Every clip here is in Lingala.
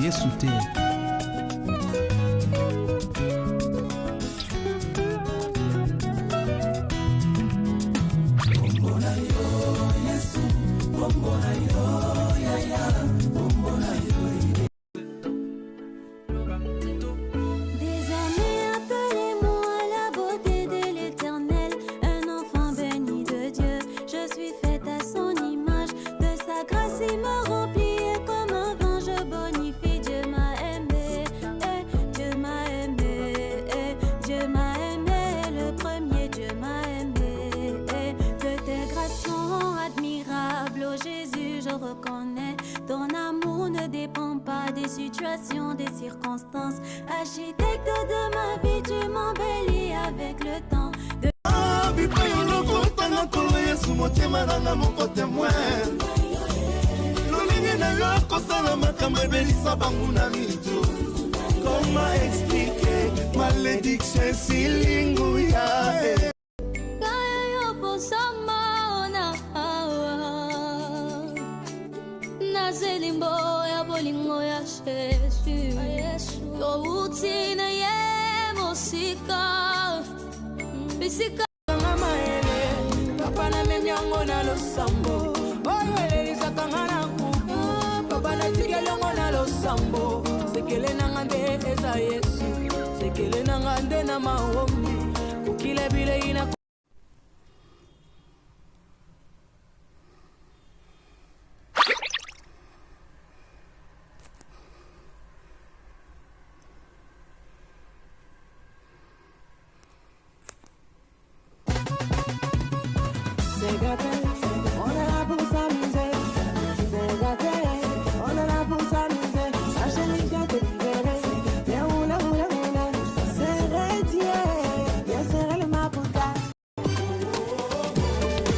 Yesu te. Des circonstances, architecte de ma vie, tu m'embellis avec le temps. Comment expliquer malédiction si lingouya? Bolingo ya Yesu yo utina ye musika bisika mama ele papa na memyango na losambo oyele lisakanga na kubu papa na tikelongo na losambo sekele nanga nde eza Yesu sekele nanga nde na maombi kukile bile ina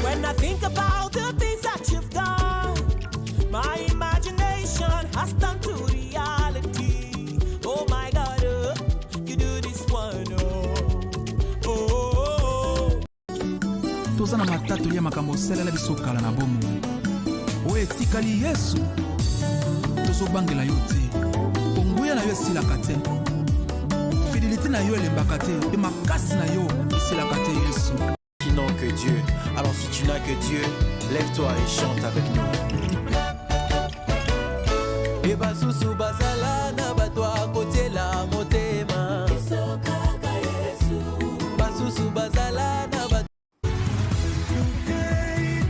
When I think about the things that you've done, my imagination has turned to reality. Oh my God, you do this one, Toza na matatu ya makambo selela bisokala na bomo. Oye tikali Yesu. Tozo bangela yote. Onguya na yo silaka te. Fidélité na yo elembaka te. E makasi na yo silaka te Yesu. Qui n'ont que Dieu. Alors si tu n'as que Dieu, lève-toi et chante avec nous. Et basusu bazala na batwa côté la motema. Basusu bazala na batwa.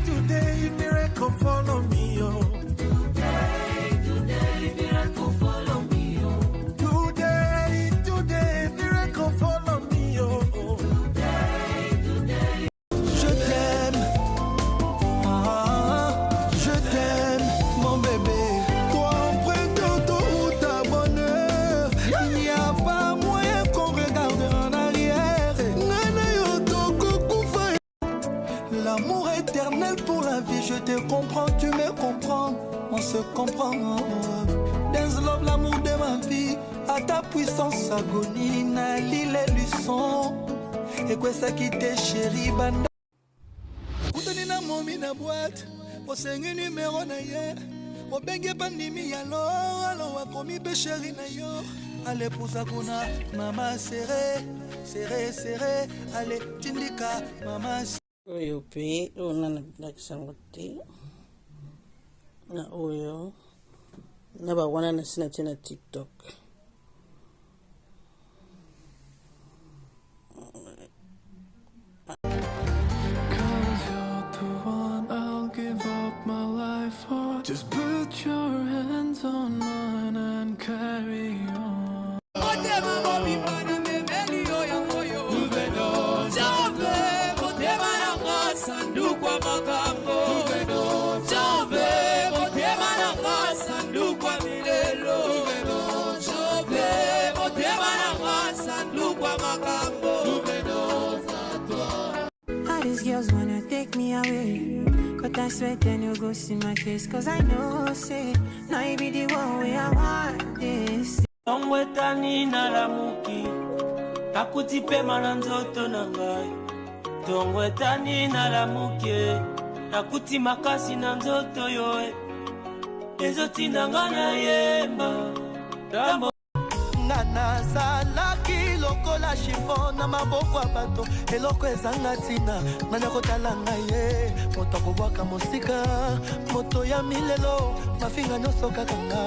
Today miracle follow me, oh. Today miracle follow me, oh. Today miracle follow me, oh. Je t'aime, je t'aime, mon bébé. Toi emprunte autoroute à bonheur. Il n'y a pas moyen qu'on regarde en arrière. L'amour éternel pour la vie, je te comprends, tu me comprends, on se comprend. Dance love, l'amour de ma vie, à ta puissance agonie, na l'île luçon. Et quoi ça qui t'est chéri, banda. Koutani na momi na boîte, au sengi numéro na ye, au bengue pandimi alors wakomi be chéri na yo. Allez pour ça qu'on a, maman serré, serré, serré, allez tindika, maman serré. Oyo pe ona nakisanga te na oyo na ba wana na sina tena TikTok. Just put your hands on mine and carry on. All these girls wanna take me away, but I swear then you go see my face, cause I know, say, now you be the one way I want this. Tongwetani na lamuki nakutipe mananzoto na ngai. Tongwetani na lamuki nakuti makasi na nzoto yoe. Ezotinda nga na yemba nga nazalaki lokola chiffon na maboko ya bato eloko ezanga ntina nani akotala ngai ye moto akobwaka mosika moto ya milelo mafinga nyonso kaka nga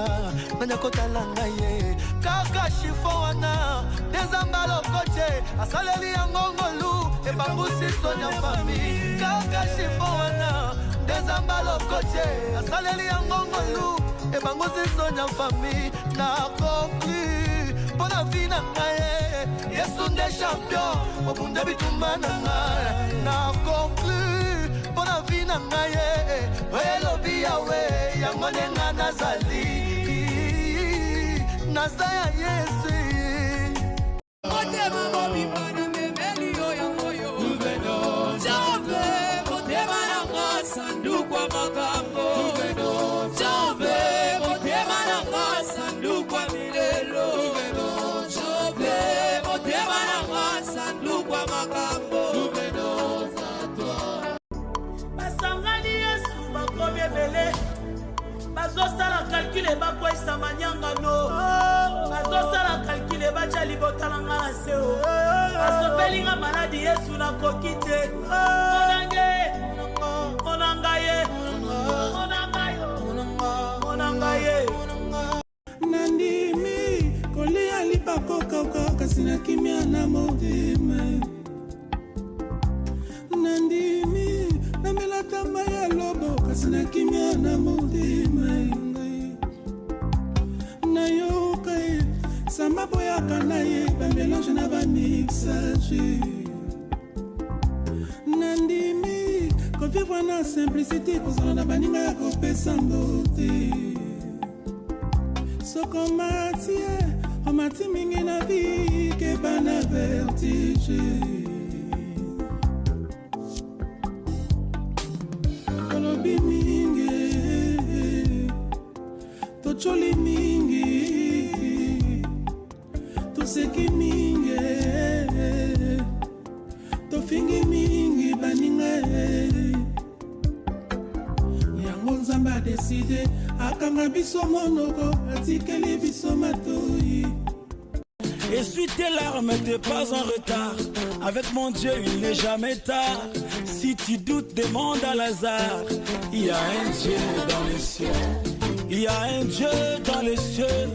nani akotala ngai ye kaka chiffon wana dezamba lokote asaleli yango ngolu ebangusi sonya fami kaka chiffon wana dezamba lokote asaleli yango ngolu ebangusi sonya fami na conclu Bona vina ngaye Yesu nde champion Obunde bitumba na ngaye Na conclu Bona vina ngaye Welobi yawe Yangone nga nazali Nazaya Yesu Motema mobi mana memeli yo ya moyo Nuveno Jave Motema na nga sanduku wa makambo Nuveno Jave Motema na nga sanduku wa milelo basangani yesu bakomi ebele bazosala kalkile bakwesa manyangano bazosala kalkile batya libota na nga na se o basopelinga maladi yesu nakoki te monangaye nandimi kolia lipakokauka kasi na kimia na motema nandimi namela tamba ya lobo kasi na kimia na motema nayoka ye samba boyaka na ye bamelange na bamixage nandimi kovivre na simplicité kozala na baninga ya kopesa mbote sokomatie omati mingi na vie ke bana vertige tolobi mingi tocholi mingi toseki mingi tofingi mingi baninga yango nzambe adeside akanga biso monoko atikeli biso matoi. Essuie tes larmes, t'es pas en retard. Avec mon Dieu, il n'est jamais tard. Si tu doutes, demande à Lazare. Il y a un Dieu dans les cieux. Il y a un Dieu dans les cieux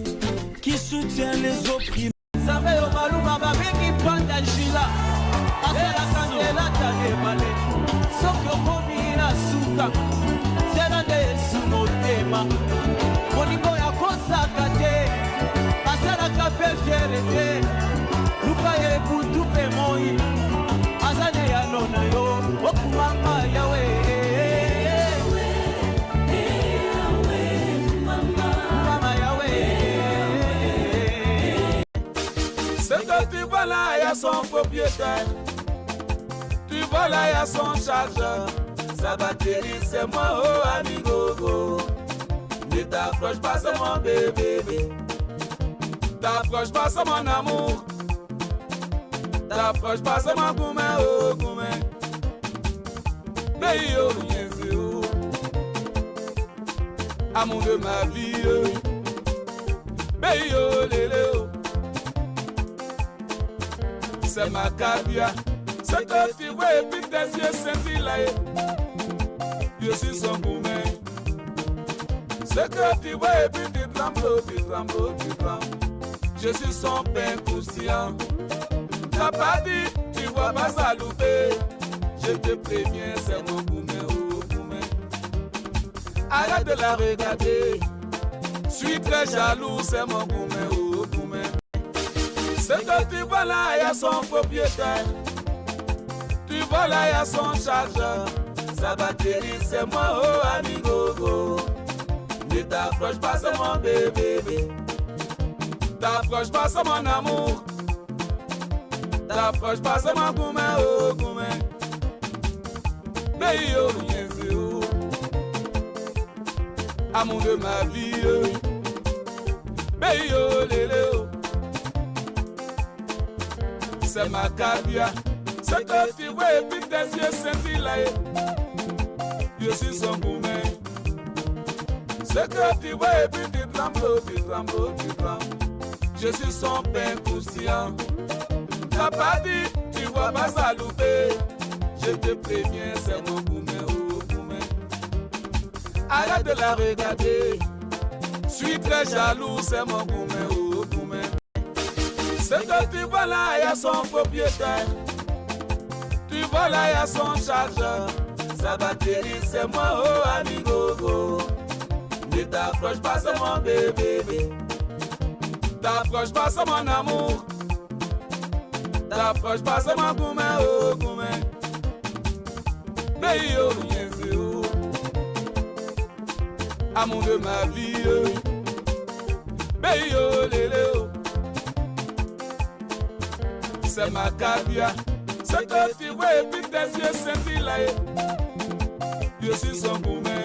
qui soutient les opprimés. Sabeyo maluma babeki panda jila. Asala kandela tane male. Sokyo komi na suka. Sera de sumotema. Moningo ya kosa kate. Asala kape fierete. Luka ye kutupe moi. Azane ya nona yo. Okumama yawe. C'est que tu vas là, il y a son propriétaire. Tu vas là, il y a son chargeur. Sa batterie, c'est moi, oh amigo. Ne t'approche pas, c'est mon bébé. T'approche pas, c'est mon amour. T'approche pas, c'est mon gourmet, oh gourmet. Mais yo, Jésus, amour de ma vie. Mais yo, léléo. C'est ma cabia. C'est que tu vois et puis tes yeux scintillent. Je suis son gourmet. C'est que tu vois et puis tu trembles, tu trembles, tu trembles. Je suis son pain croustillant. T'as pas dit, tu vois pas ça louper. Je te préviens, c'est mon gourmet, oh gourmet. Arrête de la regarder. Suis très jaloux, c'est mon gourmet, oh gourmet. C'est que tu vois là, il y a son propriétaire. Tu vois là, il y a son chargeur. Sa batterie, c'est moi, oh amigo. Ne t'approche pas, c'est mon bébé. T'approche pas, c'est mon amour. T'approche pas, c'est mon gourmet, oh gourmet. Mais yo, Jésus, amour de ma vie. Mais yo, léléo. C'est ma cabia. C'est que tu vois et puis tes yeux scintillent. Je suis son gourmet. C'est que tu vois et puis tu trembles, tu trembles, tu trembles. Je suis son pain croustillant. T'as pas dit, tu vois pas ça louper. Je te préviens, c'est mon gourmet, oh gourmet. Arrête de la regarder. Suis très jaloux, c'est mon gourmet, oh gourmet. C'est que tu vois là, il y a son propriétaire. Tu vois là, il y a son chargeur. Sa batterie, c'est moi, oh amigo. Ne t'approche pas, c'est mon bébé. T'approche pas, c'est mon amour. T'approche pas, c'est mon gourmet, oh gourmet. Mais yo, yes, oh. Amour de ma vie, mais yo, lélé, oh. C'est ma caviar. C'est que tu vois et puis tes yeux scintillent. Je suis son gourmet.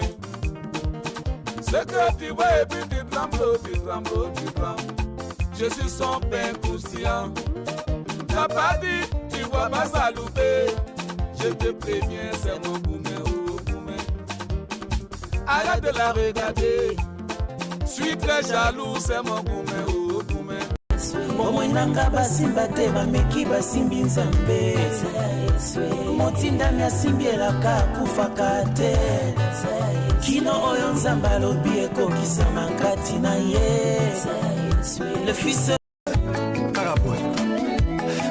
C'est que tu vois et puis tu trembles, tu trembles, tu trembles. Je suis son pain croustillant. T'as pas dit, tu vois pas ça louper. Je te préviens, c'est mon gourmet, oh gourmet. Arrête de la regarder. Suis très jaloux, c'est mon gourmet, oh gourmet. Omwenanga basimba te bameki basimbi nzambe motindami asimbielaka kufaka te kino oyo nzambe alobi ekokisama kati na ye le fils Caraboué.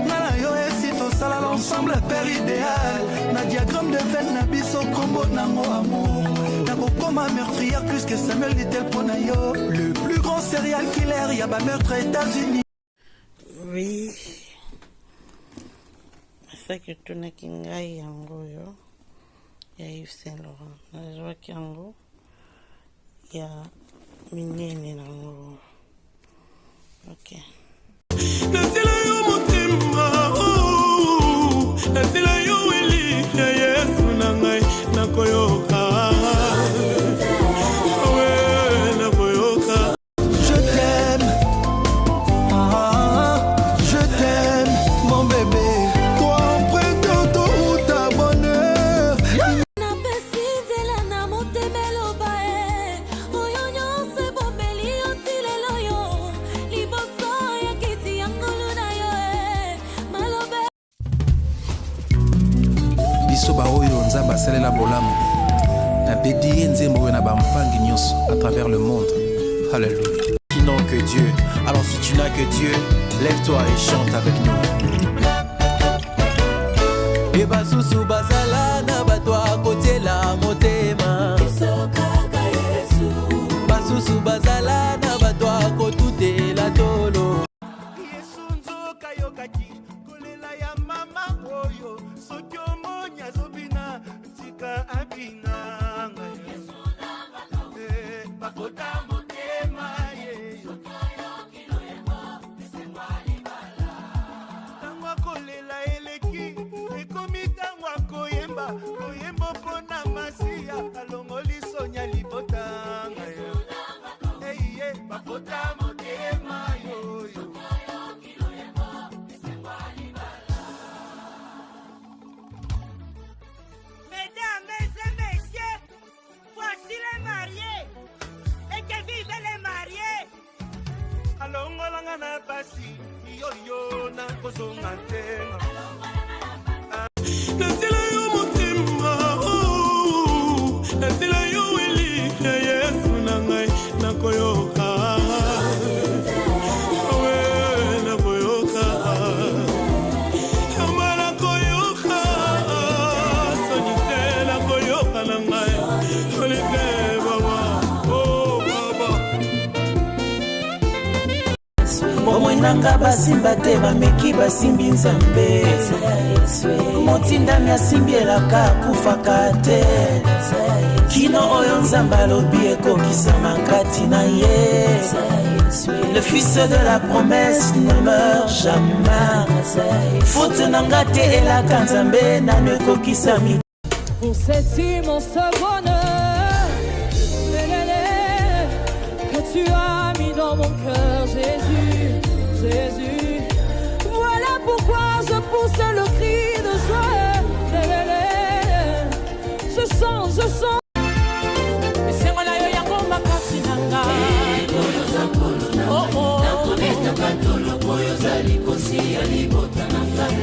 Nana yo esi tosala l'ensemble père idéal. Na diagramme de veine na biso combo nango amour. Na kokoma meurtrière plus que Samuel Little Ponayo. Le plus grand serial killer y'a ba meurtre États-Unis. Oui. Asaki tunaki ngai yango yo ya Yves Saint Laurent. Nazwaki yango ya minene nango. Ok. Natila yo motema, oh, natila yo weli, Yesu na ngai nakoyoka. Ouais, nakoyoka. Je t'aime, je t'aime, mon bébé. Toi emprunte autoroute à bonheur. biso baoyo nzambe asalela bolamu nabedi ye nzembo oyo na bampangi nyonso à travers le monde. Alléluia. Qui n'ont que Dieu. Alors si tu n'as que Dieu, lève-toi et chante avec nous. et basusu bazala na bato akotiela motema basusu bazala na bato akotutela tolo Yesu nzoka yokaki kolela ya mama oyo soki omoni azobina tika abina bakota motema ye tango akolela eleki ekomi tango akoyemba koyemba mpona masiya alongoli sonya libotanga eye bakota motema yoyo. Mesdames et messieurs, voici les mariés. Et que vivent les mariés. alongolanga na pasi yoyo na kozonga ntenga Natila yo motema, oh, natila yo weli, Yesu na ngai nakoyoka. Ouais, nakoyoka. Yamba nakoyoka, sonite nakoyoka na ngai. Olite baba, oh baba. omwenanga basimba te bameki basimbi nzambe motindami asimbielaka kufaka te kino oyo nzambe alobi ekokisama kati na ye le fils de la promesse ne meurt jamais faute nanga te elaka nzambe nano ekokisami Pour cet immense bonheur que tu as mis dans mon cœur, Jésus, Jésus. Voilà pourquoi je pousse le cri de joie. Je sens.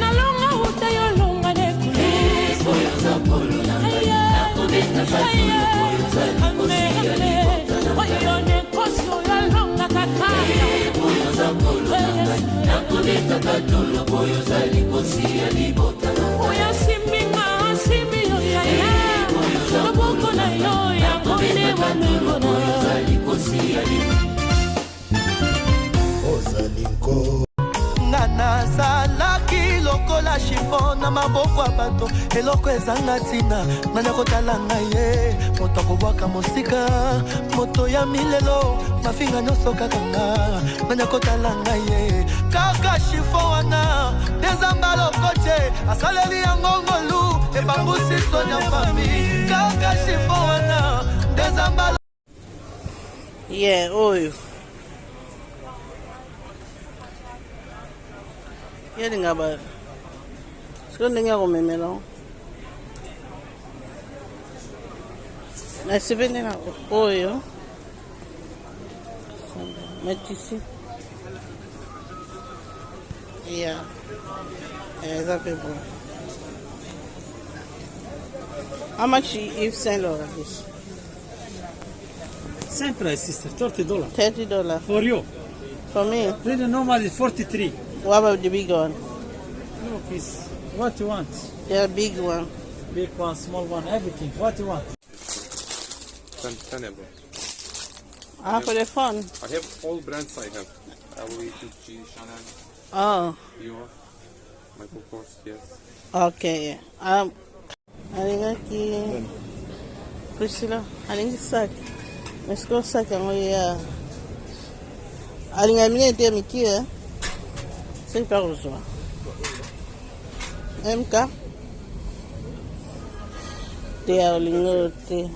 nalonga uta yolonga nekule koso yolonga kakaya oya simbinga simbi yo yaya loboko na yo yango nde wamengona nga nazalaki lokola chiffon na maboko ya bato eloko ezanga ntina nani akotala ngai ye moto akobwaka mosika moto ya milelo mafinga nyonso kaka nga nani akotala ngai ye kaka chiffon wana dezamba lokote asaleli yango ngolu ebambusi sonya fami kaka chiffon wana dezamba oyo yelinga ba siko ndenge ya komemela nasepende na oyo matisi ya eza mpe bon. How much Yves Saint Laurent is? Same price, sister. $30. $30. For you. For me? The normal is 43. What about the big one? Look, it's what you want. The big one. Big one, small one, everything. What you want. Tenable. For the phone? I have all brands I have. LV, Gucci, Chanel. Oh. Dior. Michael Kors, yes. Okay. Alingaki Priscilla, alingi sak. Mesko sak yango ya. Alinga mine te mikie. C'est pas rejoint. MK. Te alinga te.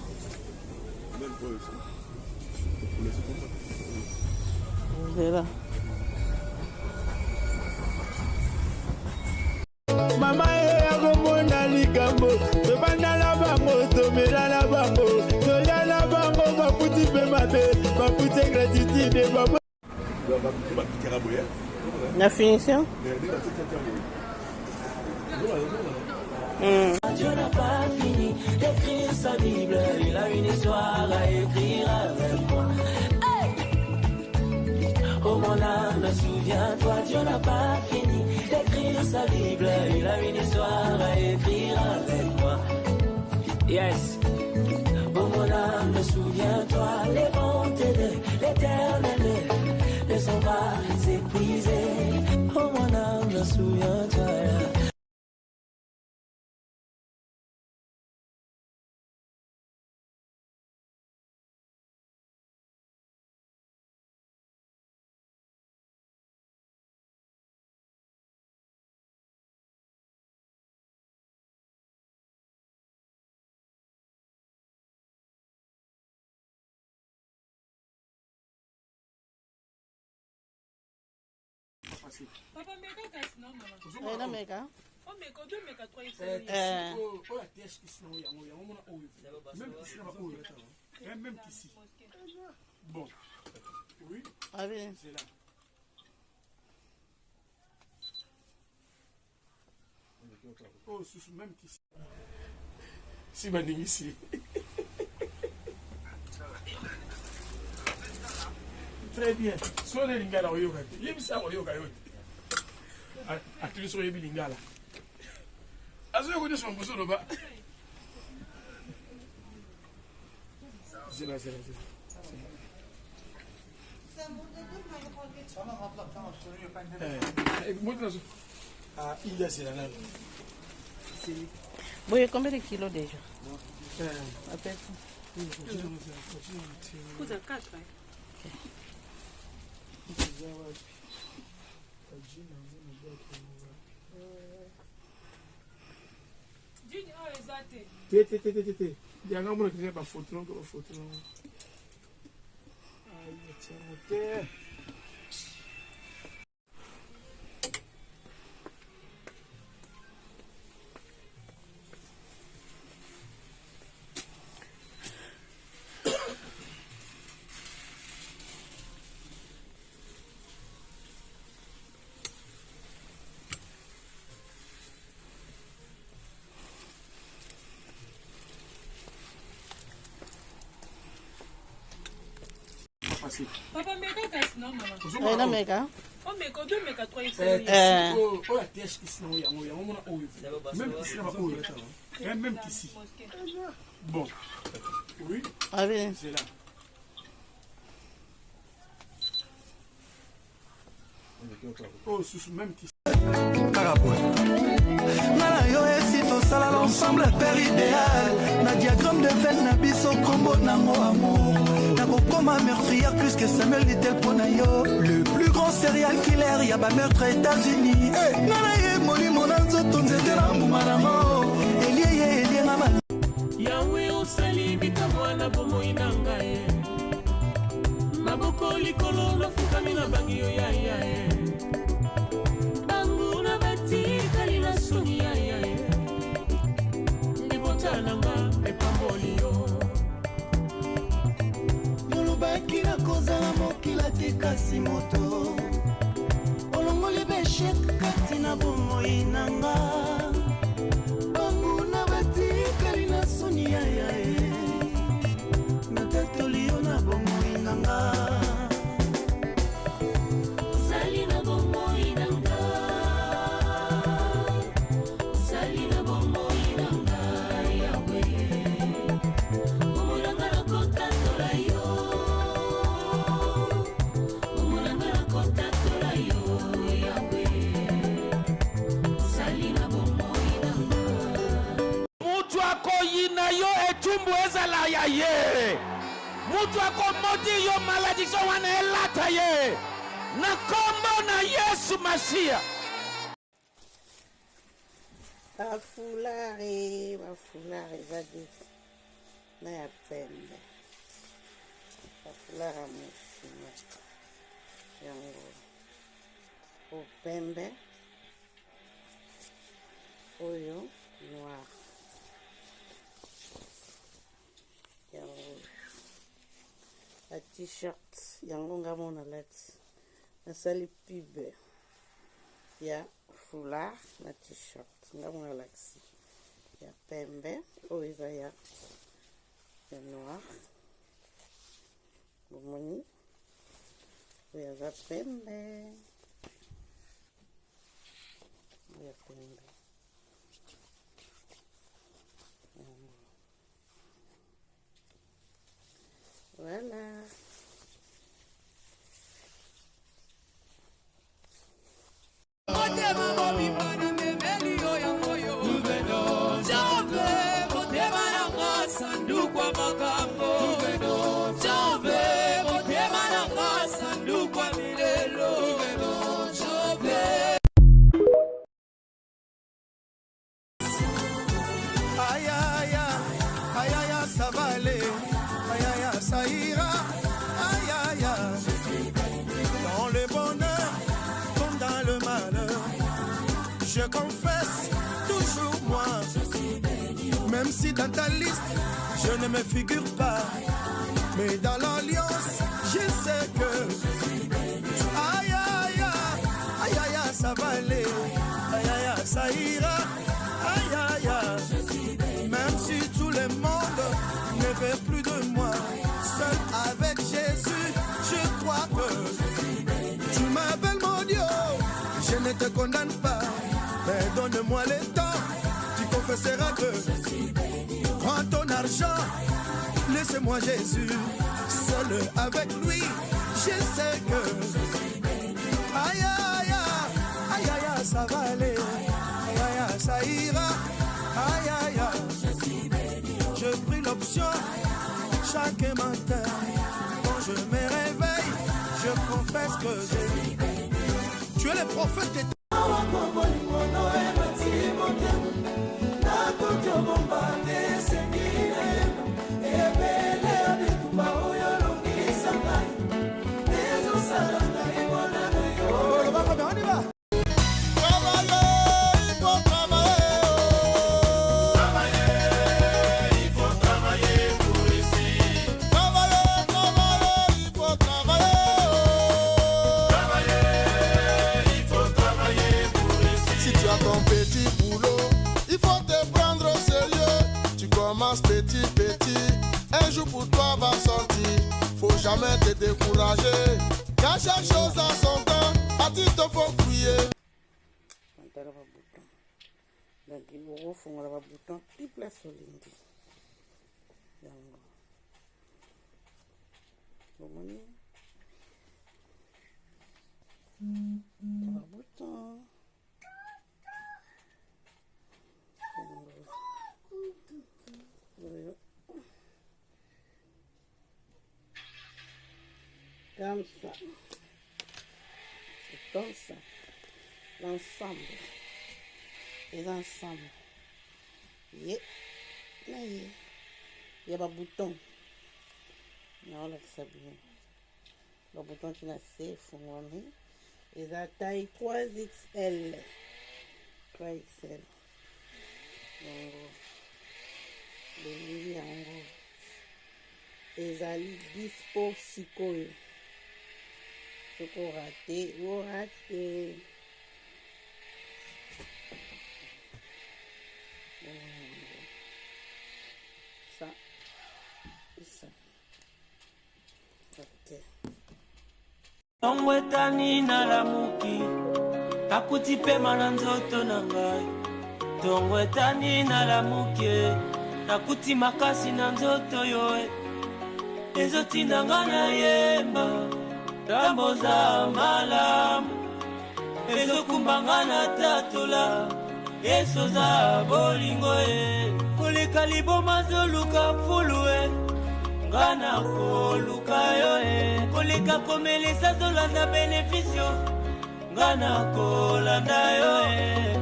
Voilà. Mama yakomona likambo tobandala bango tomela na bango tolia na bango baputi mpe mabe baputi gratitude La finition? Dieu n'a pas fini d'écrire sa Bible, il a une histoire à écrire avec moi. Oh mon âme, souviens-toi, Dieu n'a pas fini d'écrire sa Bible, il a une histoire à écrire avec moi. Yes. Oh mon âme, souviens-toi, les bontés de l'Éternel ne sont pas épuisées. Oh mon âme, souviens-toi. Papa, meka kasi non mama. Na meka. Oh meka, deux meka, trois ici. Oh la tèche qui sont yango yango mona oyo. Même ici là oyo. Même ici. Bon. Oui. Ah oui. C'est là. Oh, c'est même ici. Si banding ici. Très bien. Soit les lingala oyoka. Yebisa oyoka yote. Atuli so yebi lingala. Azo yoko nyo mbuso loba. C'est là. Il y a c'est là. Boye, combien de kilos déjà? À peu près. Vous avez 4, hein? Dini oyo eza te. Te. Dianga mona kise ba photo non. Aïe, tiens, ici. Papa, meka kasi non, maman. Na meka. Oh, meka, deux meka, trois ici. Oh, la pièce ici, non, même ici, là-bas, même ici. Bon. Oui. Ah oui. C'est là. Oh, même ici. Nana yo esi tosala l'ensemble père idéal na diagramme de veine na biso kombo nango amour nakokoma meurtrière plus que Samuel Little pona yo le plus grand serial killer ya bameurtre États-Unis nana ye molimo na nzoto nzete na mbuma nango elienga ma yawe osali bikamwa na bomoi na ngai maboko likolo nafukami na bangi yo yayaye molobaki na kozala mokila te kasi moto olongoli beshek kati na bomoi na nga banguna batikali na soni yayaye natatoli yo na bomoi na nga na yo etumbu ezala ya ye mutu akomodi yo malédiction wana elata ye na kombo na Yesu Masia. Bafulari vadi na ya pembe bafulara mushima yango upembe oyo noir yango la t-shirt yango ngamona lati nasali pub ya foulard na t-shirt ngamona laksi ya pembe oyo eza ya noir bomoni oyo aza pembe ya pembe voilà. Ça va aller, aïe aïe, ça ira, aïe aïe, dans le bonheur comme dans le malheur, je confesse toujours moi, même si dans ta liste je ne me figure pas, mais dans l'alliance je sais que, aïe aïe, aïe aïe, ça va aller, aïe aïe, ça ira, aïe aïe, même si tout le monde ne veut plus de moi, seul avec Jésus, je crois que tu m'appelles mon Dieu, je ne te condamne pas, mais donne-moi le temps, tu confesseras que prends ton argent, laisse-moi Jésus, seul avec lui, je sais que aïe aïe aïe aïe, ça va aller, aïe aïe, ça ira, aïe aïe. Je pris l'option chaque matin. Quand je me réveille, je confesse que tu es le prophète de Un jour pour toi va sortir, faut jamais te décourager. Car chaque chose a son temps, à ti te faut crier. Donc il faut refaire le bouton type la solide. Le bouton. Comme ça. C'est comme ça. L'ensemble. Et l'ensemble. Yeah. Là, il y a pas de bouton. Non, là, ça bien. Le bouton qui est assez fourni. Et la taille 3XL. 3XL. En gros. Les milliers en gros. Et ça dispo sikoyo. Ce qu'on raté, ou raté. Ça. Et ça. Ok. Tongwetani na lamuki akuti pema na nzoto na ngai. Tongwetani na lamuki akuti makasi na nzoto yoe. Ezotinda nga na yemba tambo za malamu. Ezokumba nga na tatola yeso za bolingo e. Koleka liboma zoluka fulu e. Ngana koluka yo e. Koleka komelesa zolanda benefisio. Ngana kolanda yo e.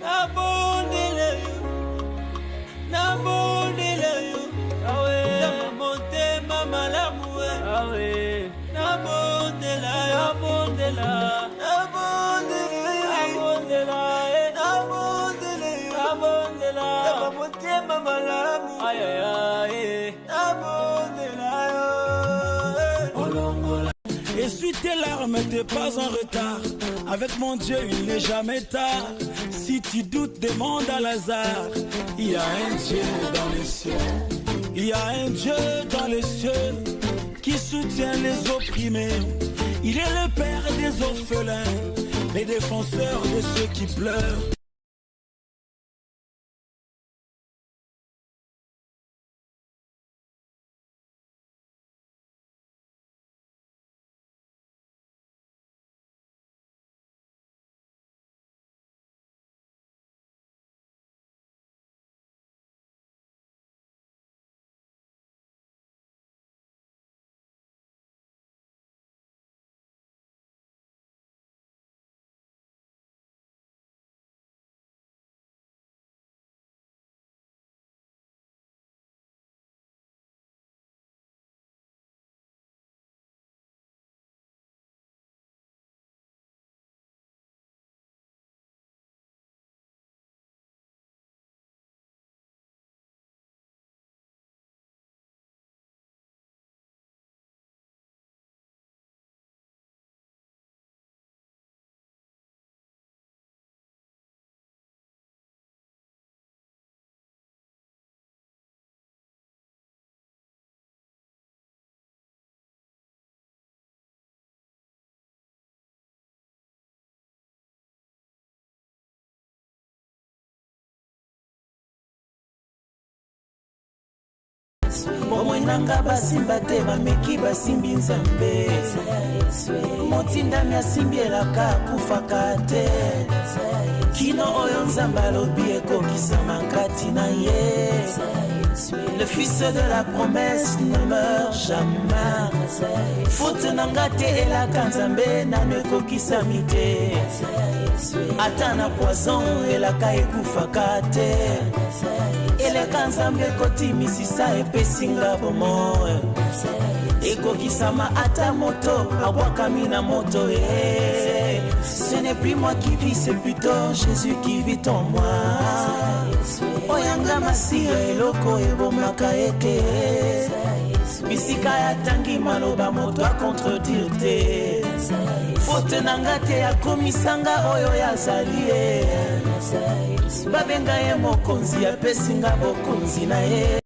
Nabondele yo, nabondele yo. Awe, nabondema malamu e. Awe, nabondela yo, nabondela. Nabondela yo, nabondela e. Nabondela yo, nabondela. Nabondema malamu. Ay, ay, ay. Essuie tes larmes, t'es pas en retard. Avec mon Dieu, il n'est jamais tard. Si tu doutes, demande à Lazare. Il y a un Dieu dans les cieux. Il y a un Dieu dans les cieux qui soutient les opprimés. Il est le père des orphelins, les défenseurs de ceux qui pleurent. Bomwenanga basimba te bameki basimbi nzambe. Motindami asimbi elaka akufaka te. Kino oyo nzambe alobi ekokisama kati na ye. Le fils de la promesse ne meurt jamais. Faute nanga te elaka nzambe nano ekokisami te. Ata na poison elaka ekufaka te. Eleka nzambe kotimisisa epesinga bomoe. Ekokisama ata moto abwakami na moto e. Ce n'est plus moi qui vis, c'est plutôt Jésus qui vit en moi. Oyanga masiya eloko ebomaka eke. Bisika ya tangi maloba moto a contredire te. Faute nanga te akomisanga oyo yazali e. Babenga ye mokonzi apesinga bokonzi na ye.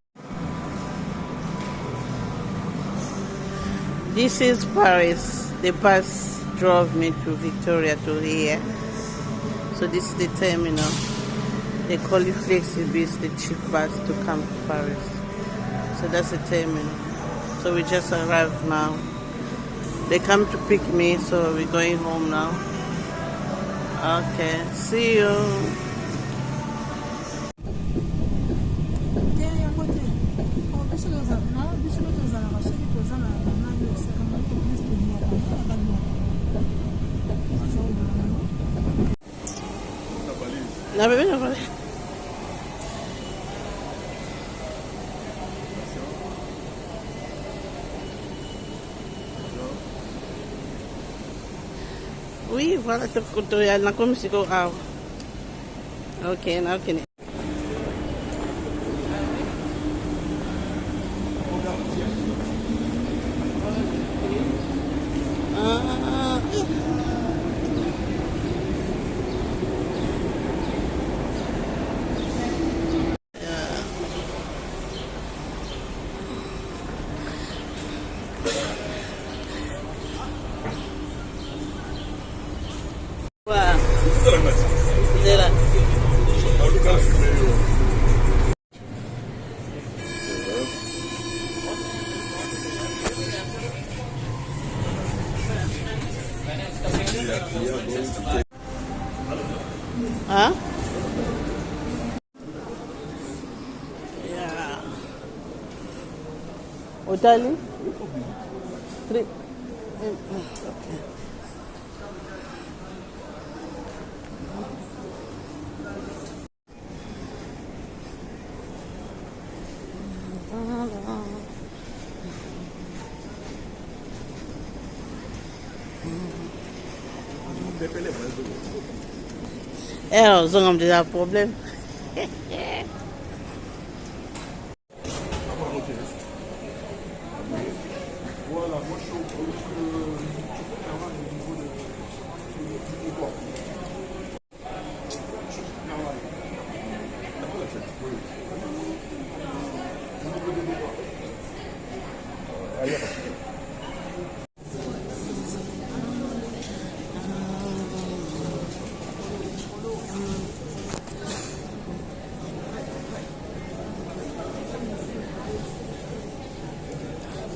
This is Paris. The bus drove me to Victoria to here. So this is the terminal. They call it Flexibus, the cheap bus to come to Paris. So that's the terminal. So we just arrived now. They come to pick me, so we're going home now. Okay, see you. La bébé, la bébé. Oui, voilà, tu as la commission. Ok, now can you? Huh? Yeah. Otali? 3. Okay. Ils ont déjà un problème.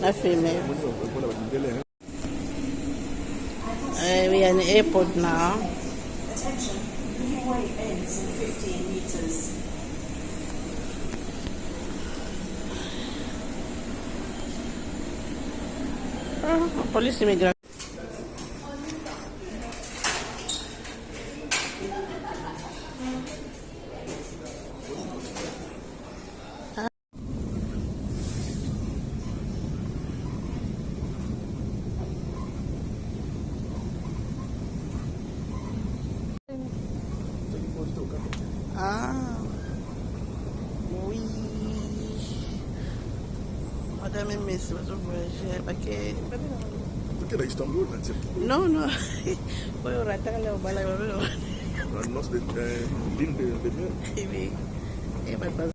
La femelle. We are in the airport now. Attention, giveaway ends in 15 meters. Police immigration. Ah, oui. Madame Miss was voyager. Porque era Istanbul, não é? Não. Foi o ratão lá, o balai, o Nós de linha de mer. É, vai fazer.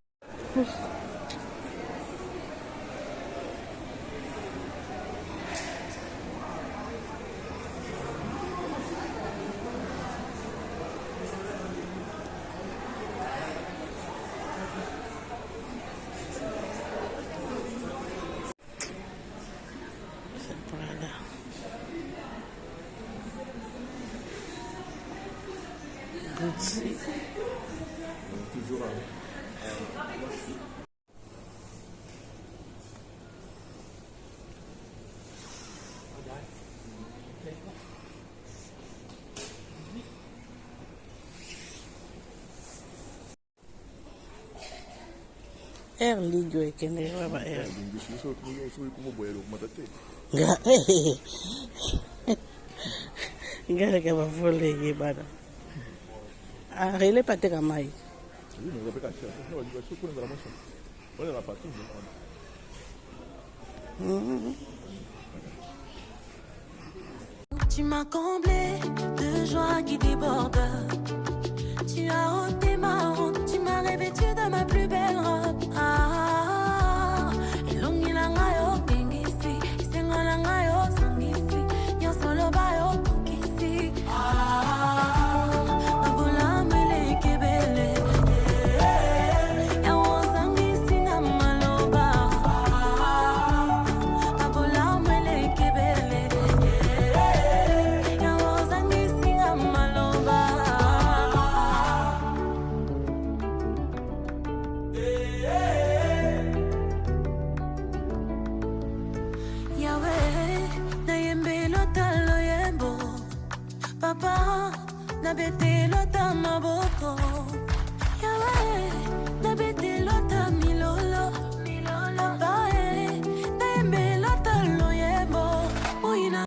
Air Ligue ekende baba air. Ngare ke ba vole ke bana. Ah, rele pate ka mai. Tu m'as comblé de joie qui déborde. Tu as ôté ma honte, tu m'as revêtu de ma plus belle robe. Ah, elongi la ngayo, bengisi, isengo la ngayo, papa nabete lota maboko yawe nabete lota milolo papa naembe lota loyebo uina.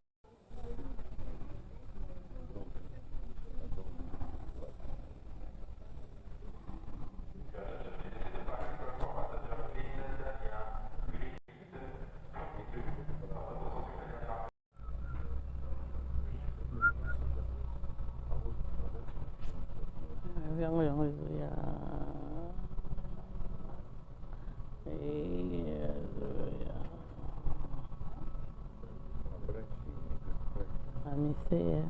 Aniceia.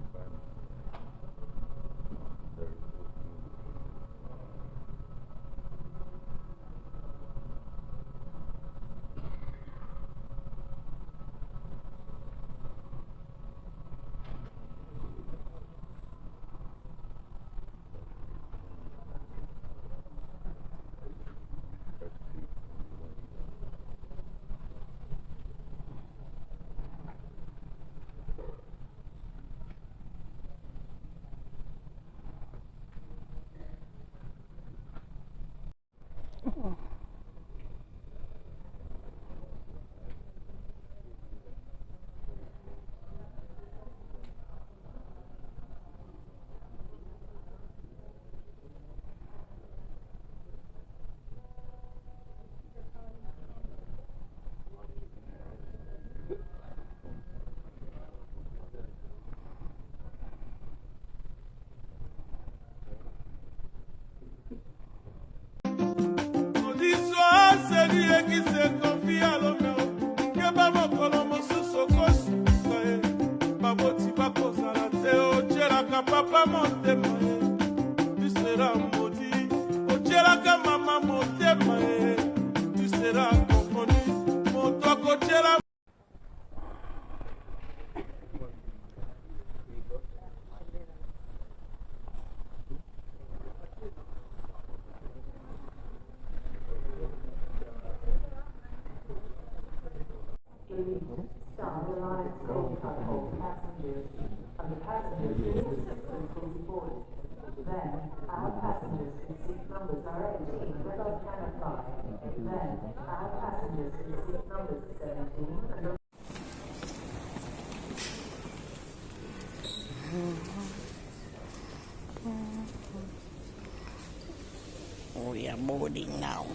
Papa motema tu seras maudit, ocheraka mama motema tu seras confondu, moto kochera. We are boarding now.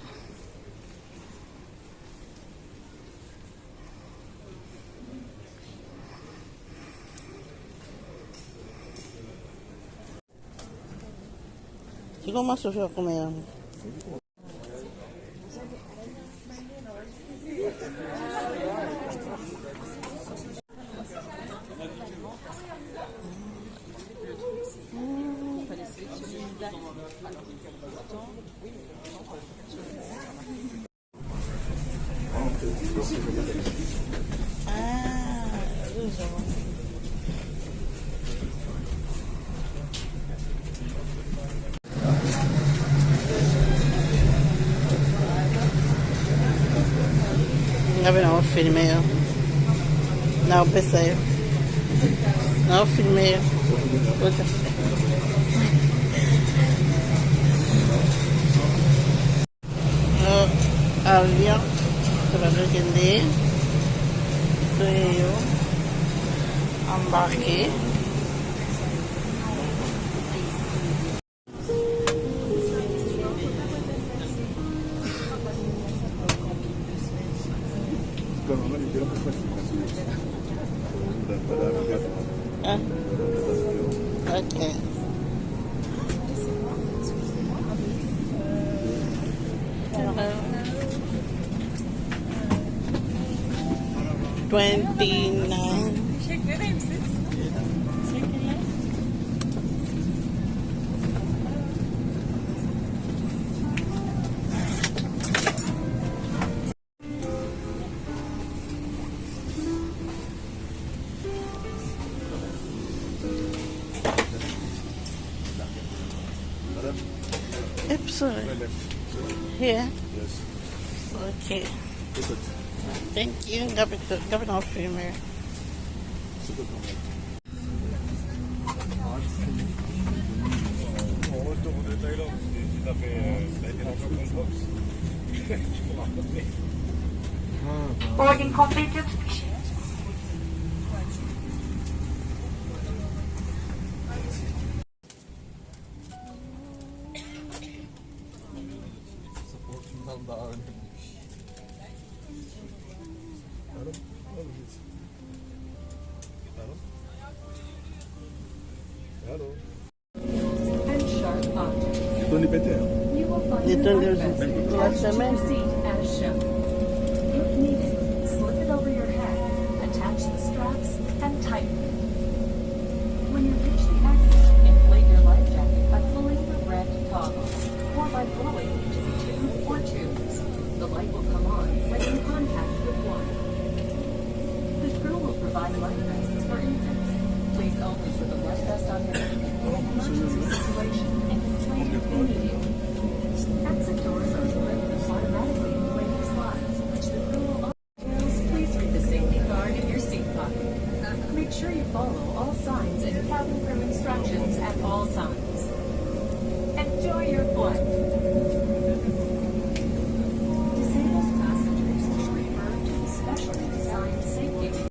Chicos, más sufrió comer. Gabi não filmei. Não pensei. Não filmei. Avião para entender. Sou eu. Embarquei. Okay. Hello. 29. Teşekkür ederim siz. Teşekkürler. Sorry. Here? Yes. Okay. Thank you. Gabi na filmer. Boarding completed. Tony Peter. La semaine. If needed, slip it over your head, attach the straps, and tighten it. When you reach the exit, inflate your life jacket by pulling the red toggle, or by blowing into the tube or tubes. The light will come on when in contact with water. The crew will provide life vests for infants. Please only put the life vest on your head in an emergency situation and inflate it immediately. Exit doors are open automatically when you slides, which the crew will open. Please read the safety card in your seat pocket. Make sure you follow all signs and cabin crew instructions at all times. Enjoy your flight. Disabled passengers should refer to the specially designed safety.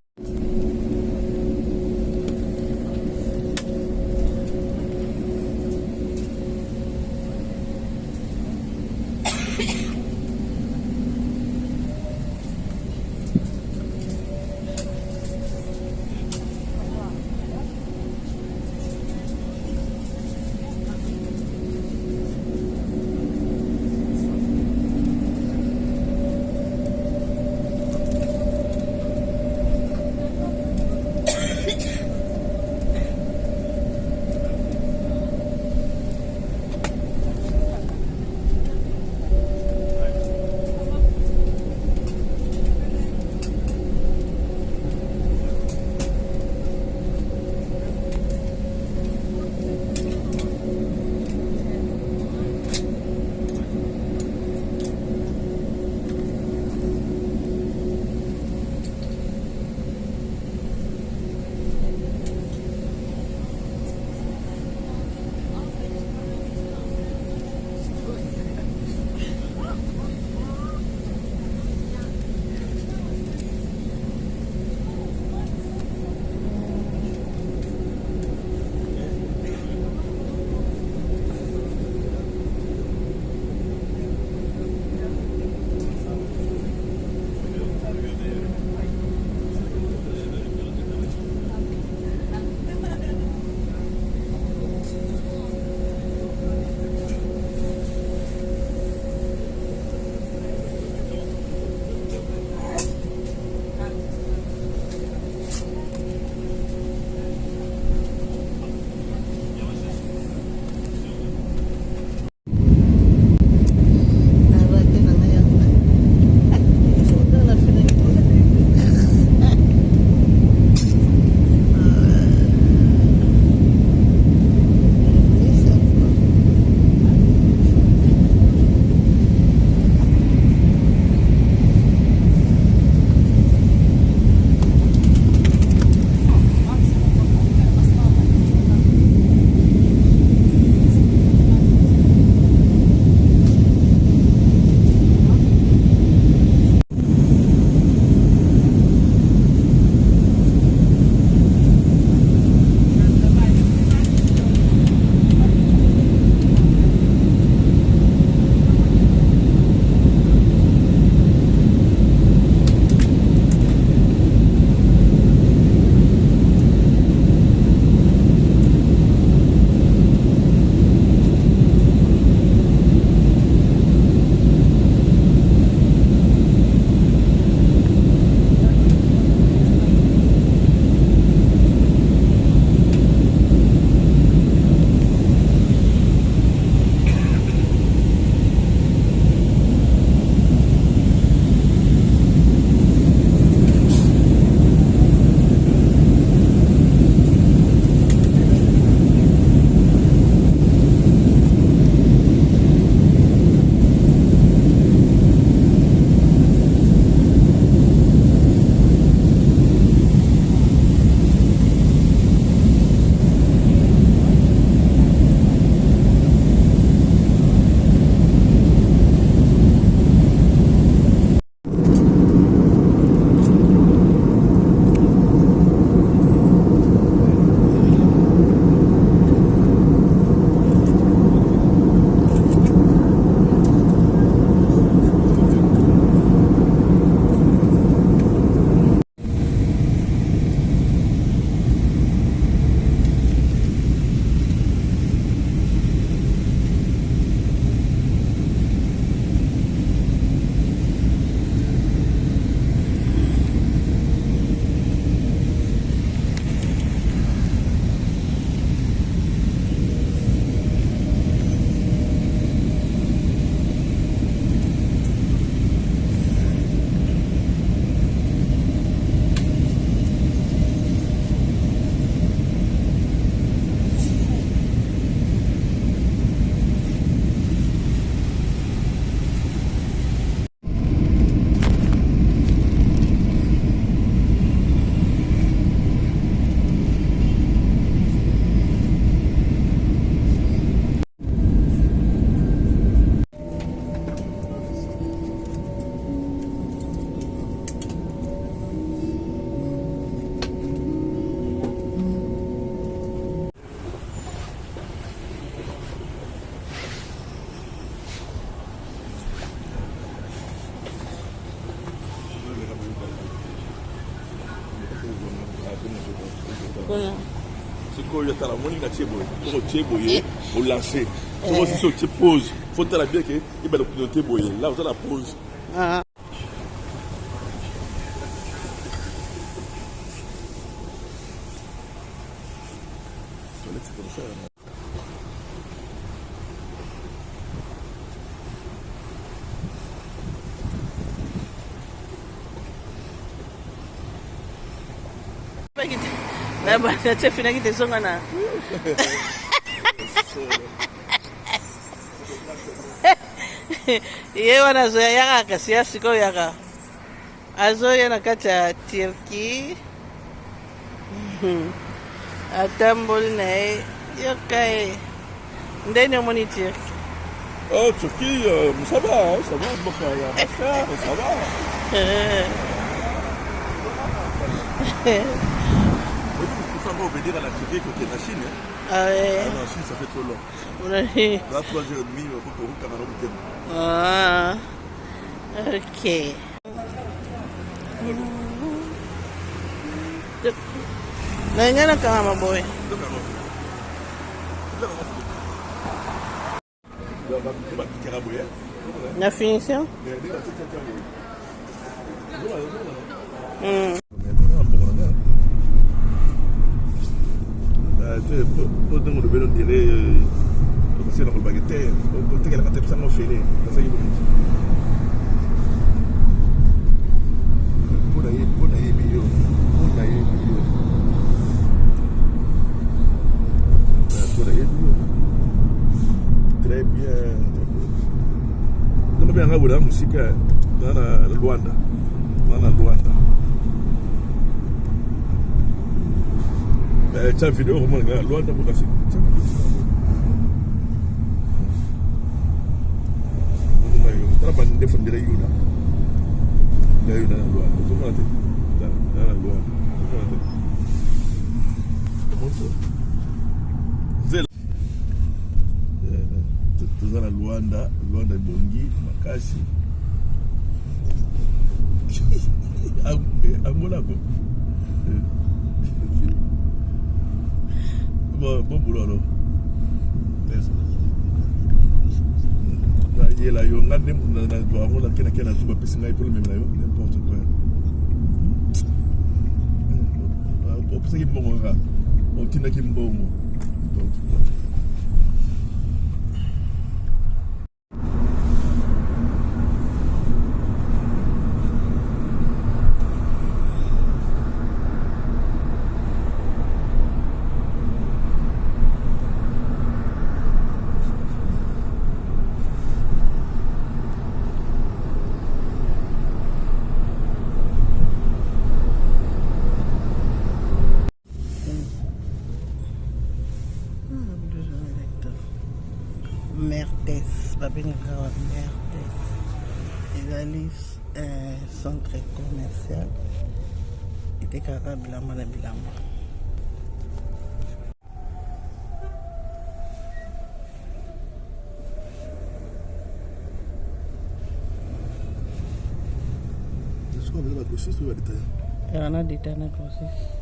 sikoyo tala moni na tieboye pour tieboye au lancer so aussi so ti pause faut tala bien que il va le tieboye là on la pause Na bana chef na kitesonga na. Ye wana zoya yaka kasia siko yaka. Azoya na kati ya Turki. Atamboli na ye yokai. Ndeni omoni Turki. Oh Turquie, ça va, beaucoup à faire, ça va. Ça va venir à la Turquie côté de la Chine. Ah ouais. Ah non, la Chine, ça fait trop long. Là, 3h30, pour Cameroun. Ah, ok. Nangana kama boy. La finition? Pour nous le bel dirait c'est dans le baguette pour te la tête ça m'a fait ça y est pour d'ailleurs bio très bien nous bien la musique dans la Luanda cha video kama na Luanda bukasi traba ndefu ndire yuda na Luanda tumate na Luanda zela tuzana Luanda bongi makasi Angola ko bon boulot alors il y a yo ngande na vraiment la kena tu vas pisser ngai pour même là n'importe quoi on peut dire bon ra on tina ki mbongo centre commercial était kaka bilamba na bilamba est-ce qu'on veut la grossiste ou la détail il y en a détail na grossiste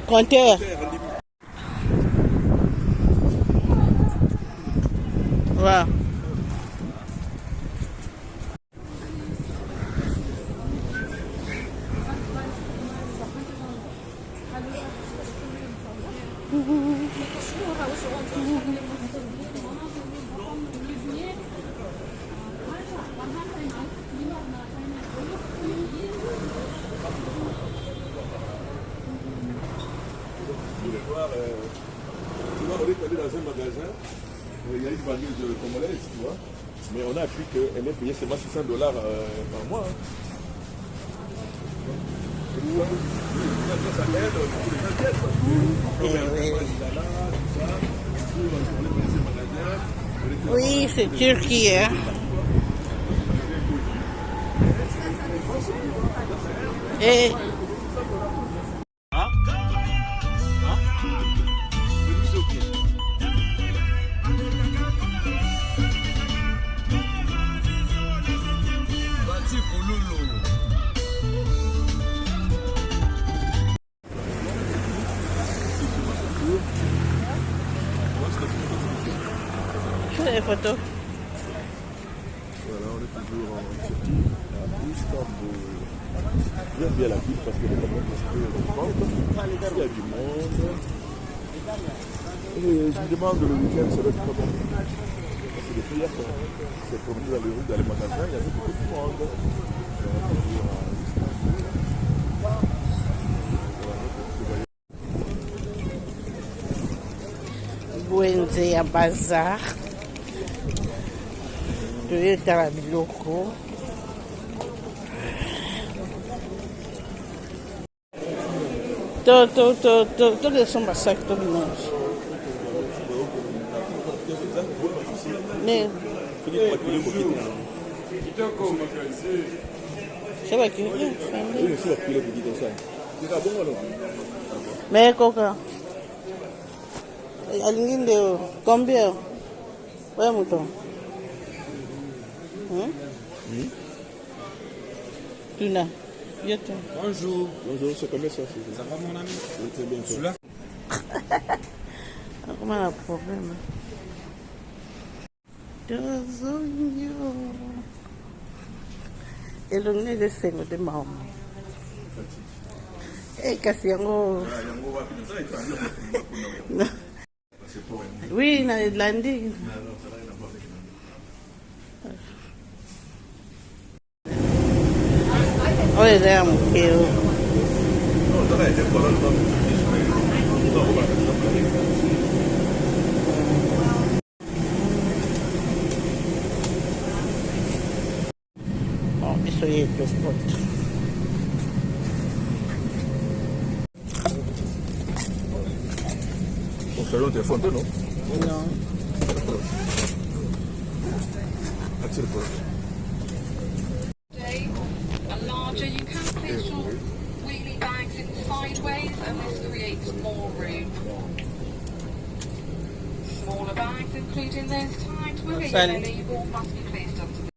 compteur. Voilà. Tu vois, on est allé dans un magasin, il y a une vendeuse congolaise, tu vois, mais on a appris qu'elle est payée seulement $600 par mois. Oui, c'est Turquie. Hein? Et... les photos. Voilà, on est toujours en Turquie, à Istanbul. J'aime bien la ville parce que les caméras il y a du monde. Et je me demande le week-end, ça va être comment? Parce que depuis hier, quand c'est promené dans les rues, dans les magasins, il y avait beaucoup de monde. Wenze ya bazar toyetala biloko tokesomba basak to binangi mais koka alingi ndeo combien ouais mouton tuna yoto bonjour c'est combien ça ça va mon ami c'est bien celui-là comment un problème deux oignons elongi lesengo de mama kasi yango oui na landi oyo eza ya mokeo biso yetu poto Salon de téléphone, non? Non. And larger, you can place your wheelie bags in sideways, and this creates more room. Smaller bags, including those tied with a belly, all must be placed up to the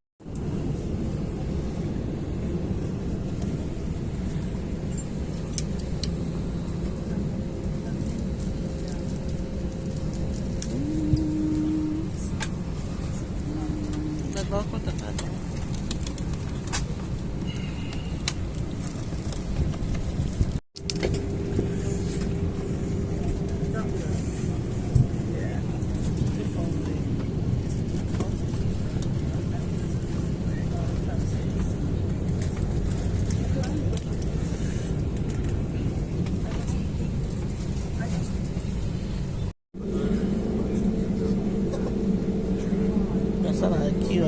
aqui, ó.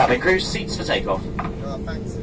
Cabin crew, seats for takeoff. Thanks.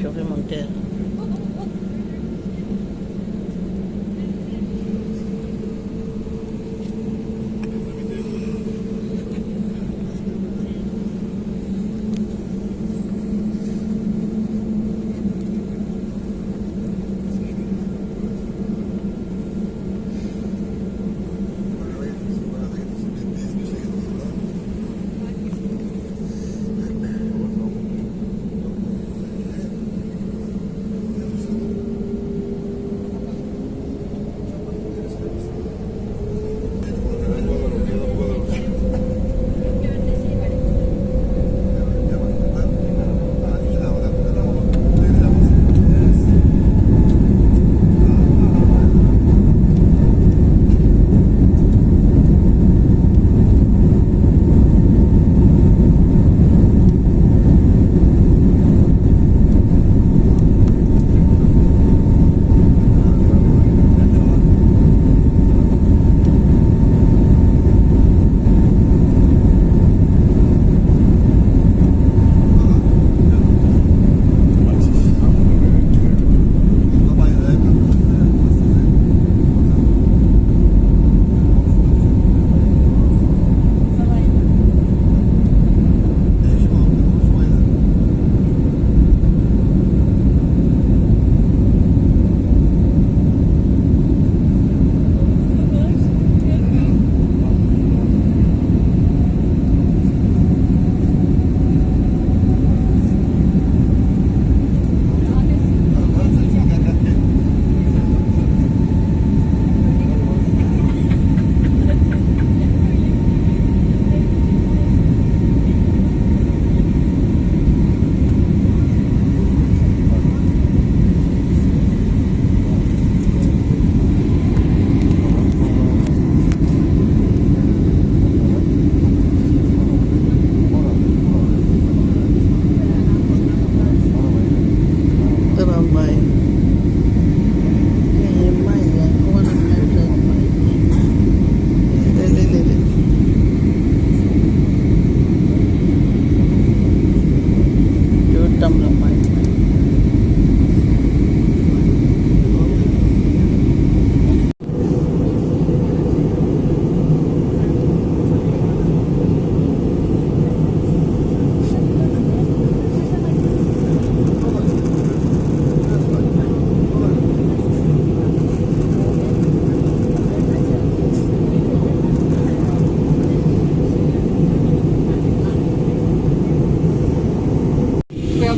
Chauffer mon terre.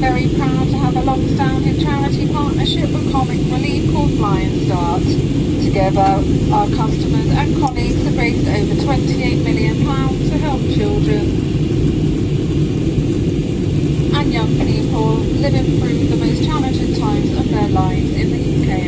very proud to have a long-standing charity partnership with Comic Relief called Lion Start. Together, our customers and colleagues have raised over £28 million to help children and young people living through the most challenging times of their lives in the UK.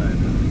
Nein, nein.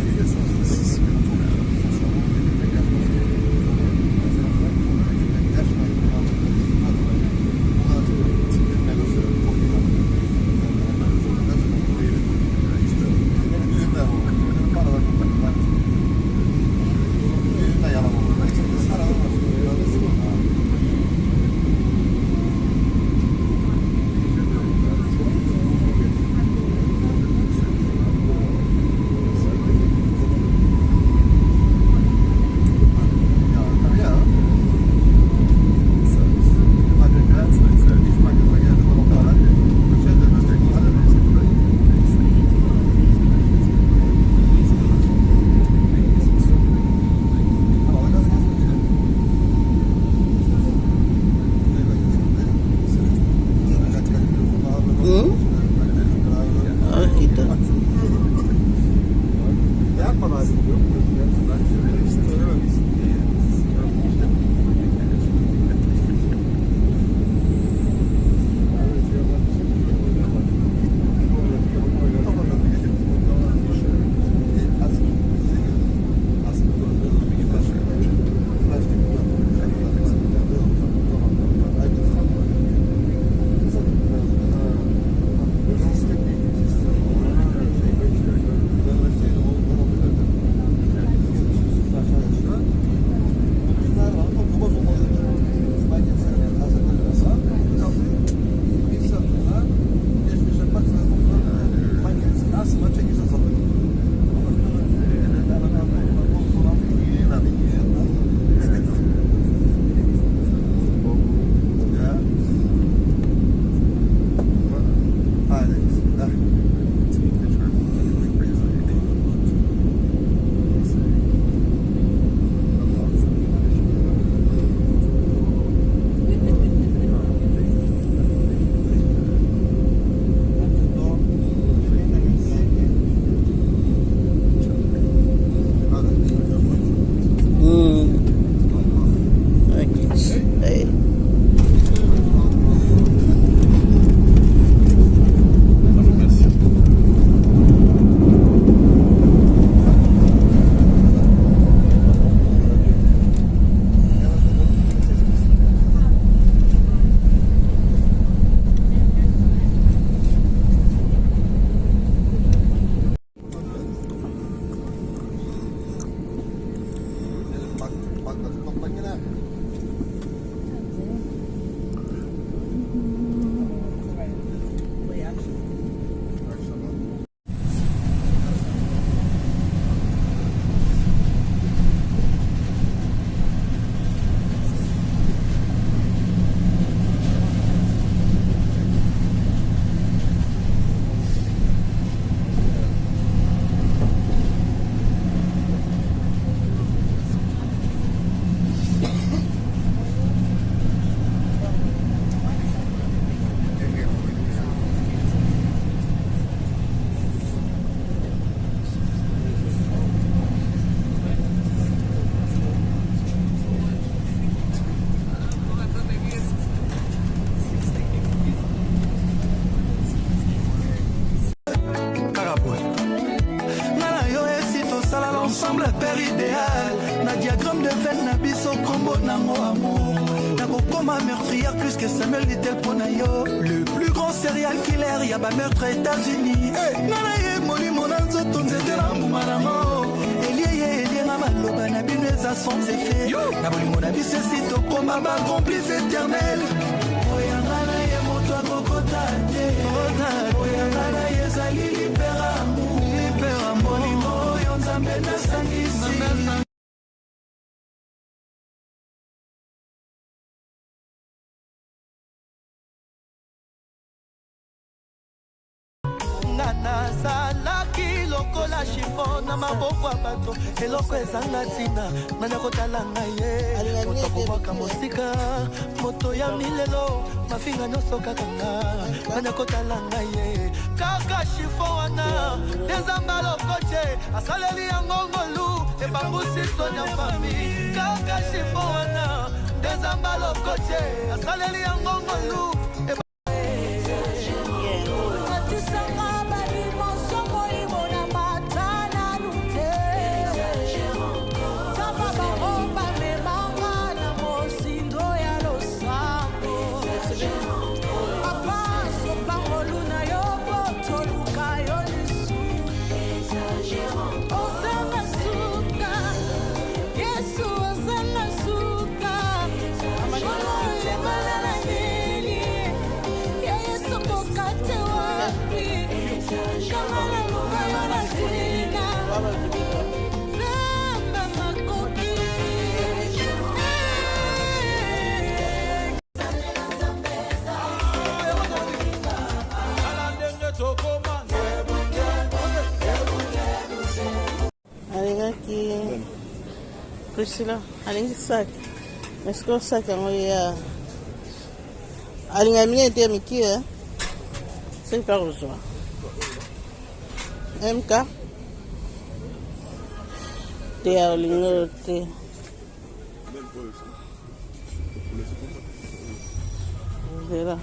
plus que Samuel Little Ponayo. Le plus grand serial killer, y'a meurtre États-Unis. Nanaye moli monanzo tonzete la moumarango. Elie na maloba na bino eza sans effet. Na bolingo na biso esi tokoma ba complice éternel. Oyanga na ye moto akokota te. Oyanga na ye ezali liberamu. Bolingo oyo nzambe nasangisi. nazalaki lokola chiffon na maboko ya bato eloko ezanga ntina nani akotala ngai ye moto akomwaka mosika moto ya milelo mafinga nyonso kaka nga nani akotala ngai ye kaka chiffon wana ezamba lokoche asaleli yango ngolu ebambusi sonya fami kaka chiffon wana ezamba lokoche asaleli yango ngolu Priscilla, alingi sac. Est-ce que sac yango ya alinga mine te miki c'est pas rejoint. MK te alinga te. Voilà.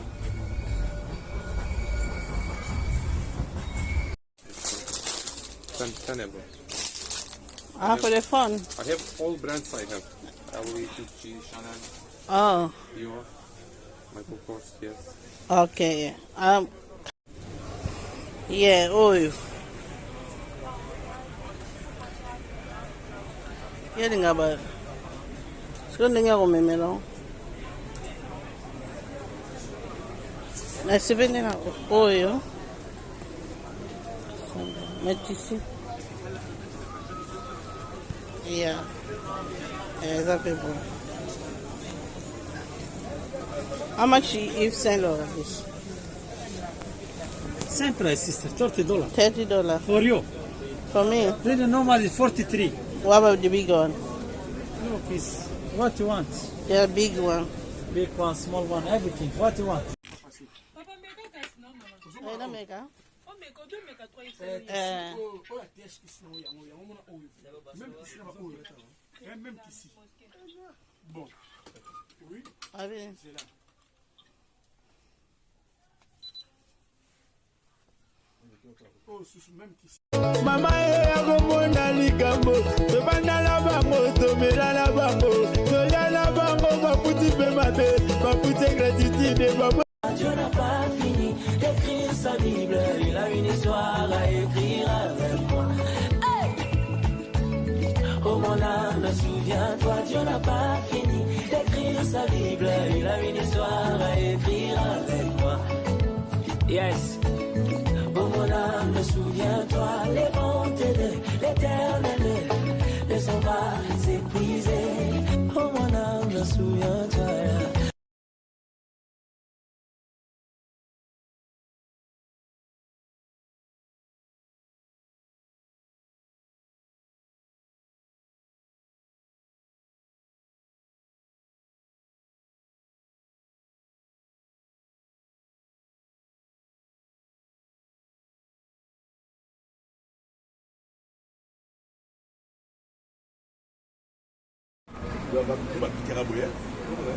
Tenable. Ah, for the phone? I have all brands I have. LV, Gucci, Chanel. Oh. Dior. Michael Kors, yes. Okay. Yeah, oil. Hearing about something I remember. Let's see oil. Let's yeah, exactly. How much you sell all of this? Same price, sister. $30. $30 for you. For me? The normal is 43. What about the big one? Look, it's what you want. Yeah, big one. Big one, small one, everything. What you want? Même qu'ici. Bon. Oui. Ah oui. C'est là. Oh, même qu'ici. Mama akomona likambo tobandala bango tomelala bango toyala bango baputi mpe mabe baputi gratitude baba. Dieu n'a pas fini d'écrire sa Bible, il a une histoire à écrire avec moi. Hey! Oh mon âme, souviens-toi, Dieu n'a pas fini d'écrire sa Bible, il a une histoire à écrire avec moi. Yes! Oh mon âme, souviens-toi, les bontés de l'Éternel ne sont pas épuisées. Oh mon âme, souviens-toi.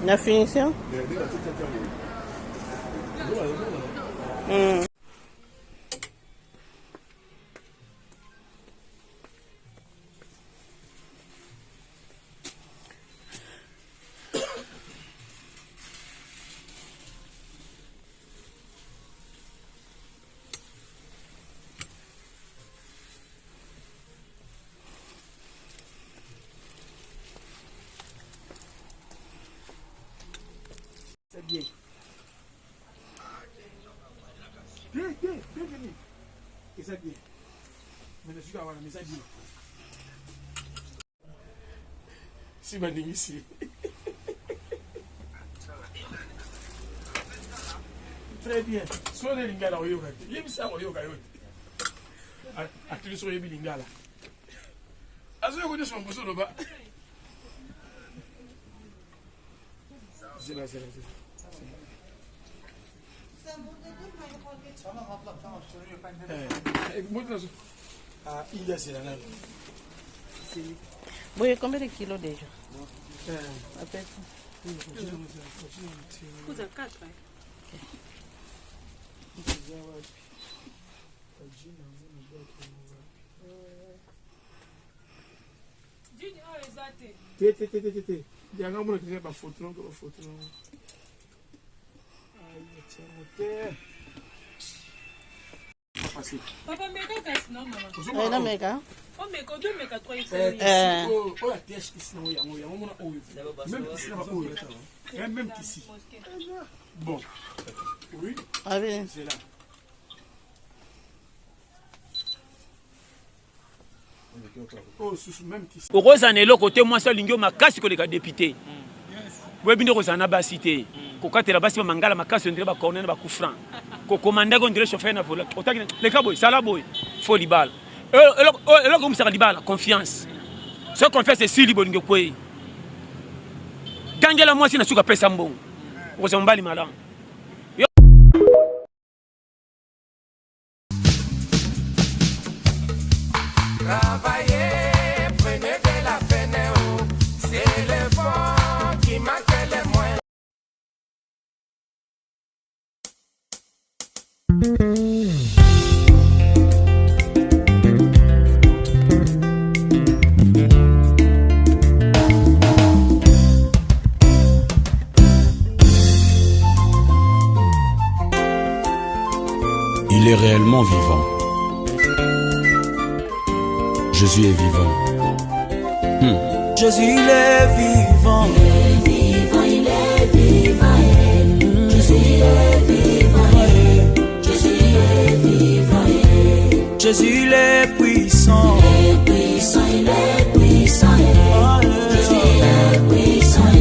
La finition? Bienvenue. Et ça bien. Mais je suis à voir, mais ça bien. Si ma ligne ici. Très bien. Soit les lingala au yoga. Il y a ça au yoga. À tous les soirs, il y a lingala. As you go this one, Bosso Loba? C'est Oui, combien de kilos déjà? À peu près. Vous avez 4, Tété. Il y a un homme qui a photo. Papa, mais qu'est-ce que non, maman? Non, mais quand? Oh, mais quand 2 mais 3 il faut. Même ici. Bon. Oui. Ah oui. C'est là. okozana eloko te mwasi alingi makasi koleka député boyebi nde kozala na basi te kokatela basi bamangala makasi ondire bacornene bakufran kokomandaki ondire chauffeur na vola otaki leka boye sala boye fo libala eloko omisaka libala confiance so confiance esili bolingi okwei gangela mwasi na suka apesa mbongo okozala mobali malamu. Travaillez, prenez de la peine, c'est l'effort qui manque le moins. Il est réellement vivant. Jésus est vivant. Jésus il est vivant. Il est vivant, il est vivant. Jésus il est vivant. Jésus il est vivant. Jésus il est puissant. Il est puissant, il est puissant. Jésus il est puissant.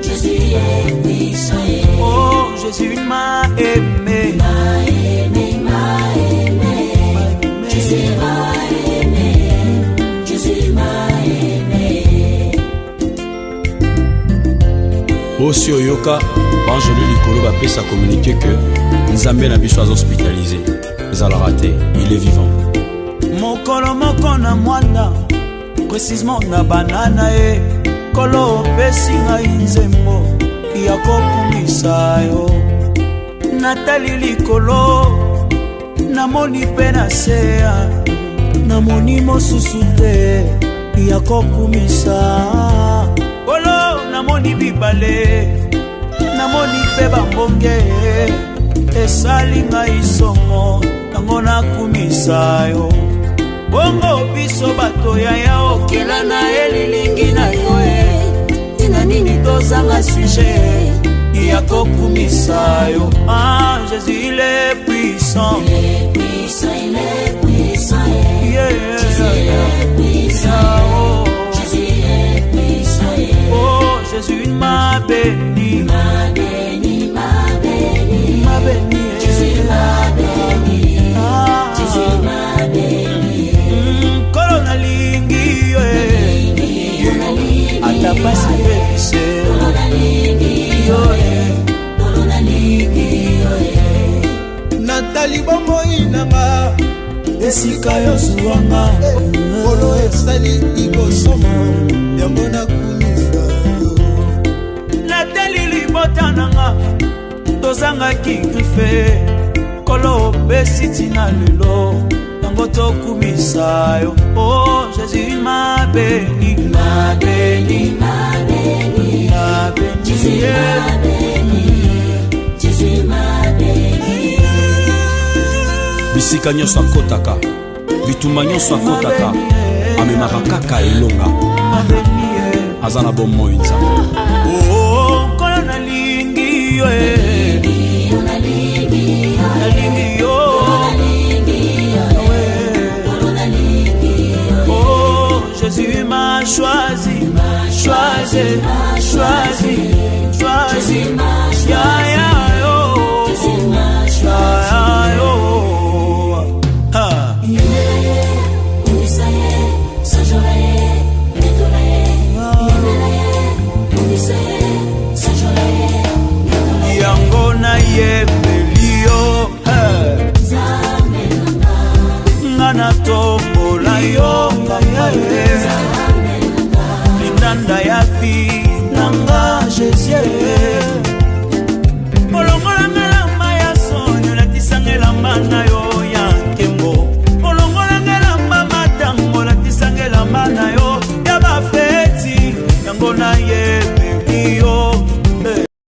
Jésus il est puissant. Oh, Jésus m'a aimé. Jésus m'a aimé. Jésus m'a aimé. Aussi oyoka banjoli likolo bapesa communiquer que Nzambe na biso hospitalisé. Ezalaka te, il est vivant. Mokolo moko na mwanda précisément na banana e kolo opesi ngai nzembo ya kokumisa yo natali likolo namoni mpe na seya namoni mosusu te ya kokumisa kolo namoni bibale namoni mpe bambonge esali ngai somo nango nakumisa yo bongo biso bato ya okela na elilingi na yo tina nini tozanga sujet ya kokumisa yo. Ah, Jésus il est puissant. Il est puissant, il est puissant. Jésus il est puissant. Jésus il est puissant. Oh, Jésus m'a béni. M'a béni, m'a béni. M'a béni. Jésus m'a béni. Jésus m'a béni. Corona lingi yo. Atapasi bebise. Corona lingi yo. Corona lingi yo. Natali bomoi nanga esika yo suwanga kolo esali ikosomo yango nakumisa yo Natali libota nanga tozangaki grife kolo opesi tina lelo yango tokumisa yo. Oh, Jésus m'a béni, m'a béni, m'a béni, m'a béni. Jésus m'a béni, Jésus m'a béni. Bisika nyonso akotaka bitumba nyonso akotaka amemaka kaka elonga aza na bomoi Nzambe. Oh, kola nalingi yo nalingi yo yo ngai